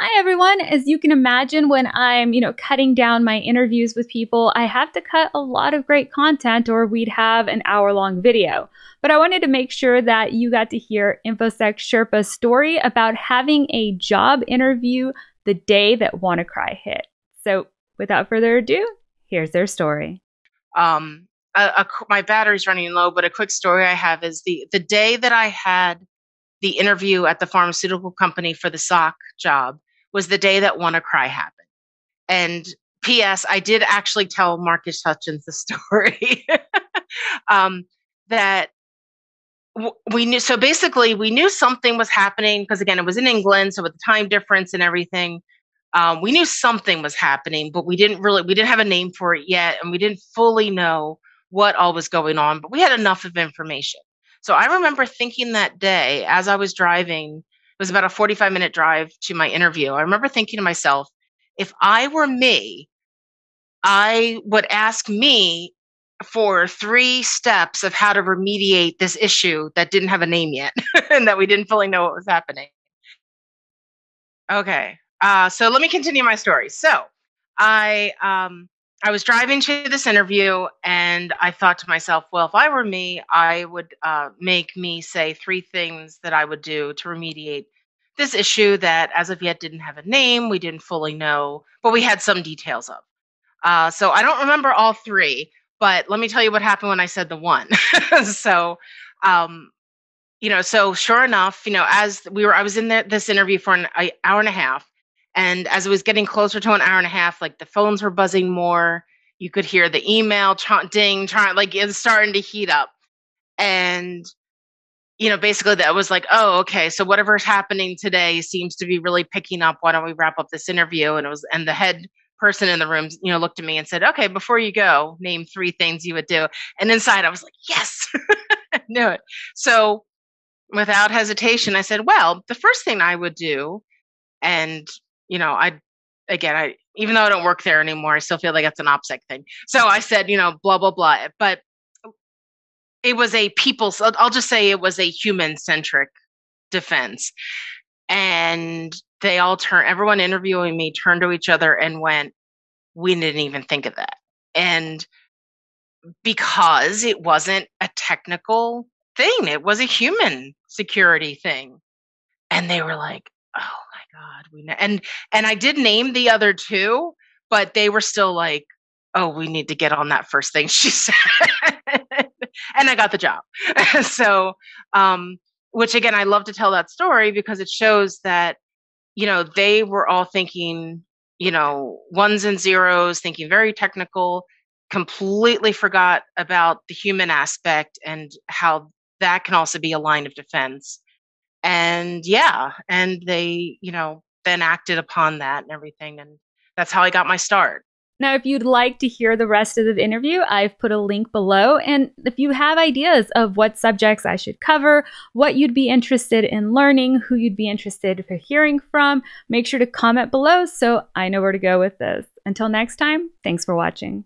Hi, everyone. As you can imagine, when I'm, cutting down my interviews with people, I have to cut a lot of great content or we'd have an hour-long video. But I wanted to make sure that you got to hear InfoSec Sherpa's story about having a job interview the day that WannaCry hit. So without further ado, here's their story. My battery's running low, but a quick story I have is the day that I had the interview at the pharmaceutical company for the SOC job was the day that WannaCry happened. And P.S. I did actually tell Marcus Hutchins the story that we knew. So basically, we knew something was happening because, again, it was in England, so with the time difference and everything, we knew something was happening, but we didn't have a name for it yet, and we didn't fully know what all was going on. But we had enough of information. So I remember thinking that day as I was driving, it was about a 45-minute drive to my interview. I remember thinking to myself, if I were me, I would ask me for 3 steps of how to remediate this issue that didn't have a name yet and that we didn't fully know what was happening. Okay. So let me continue my story. So I was driving to this interview and I thought to myself, well, if I were me, I would make me say 3 things that I would do to remediate this issue that as of yet didn't have a name, we didn't fully know, but we had some details of. So I don't remember all 3, but let me tell you what happened when I said the one. So, so sure enough, I was in this interview for an hour and a half. And as it was getting closer to an hour and a half, like the phones were buzzing more. You could hear the email ding, like it was starting to heat up. And, basically that was like, oh, okay. So whatever's happening today seems to be really picking up. Why don't we wrap up this interview? And the head person in the room, looked at me and said, okay, before you go, name 3 things you would do. And inside I was like, yes, I knew it. So without hesitation, I said, well, the first thing I would do, and even though I don't work there anymore, I still feel like that's an OPSEC thing. So I said, blah, blah, blah. But it was I'll just say it was a human-centric defense. And everyone interviewing me turned to each other and went, we didn't even think of that. And because it wasn't a technical thing, it was a human security thing. And they were like, oh my God, we know. And I did name the other 2, but they were still like, oh, we need to get on that first thing she said. And I got the job. So, which again, I love to tell that story because it shows that, they were all thinking, ones and zeros, thinking very technical, completely forgot about the human aspect and how that can also be a line of defense. And they, then acted upon that and everything. And that's how I got my start. Now, if you'd like to hear the rest of the interview, I've put a link below. And if you have ideas of what subjects I should cover, what you'd be interested in learning, who you'd be interested for hearing from, make sure to comment below so I know where to go with this. Until next time, thanks for watching.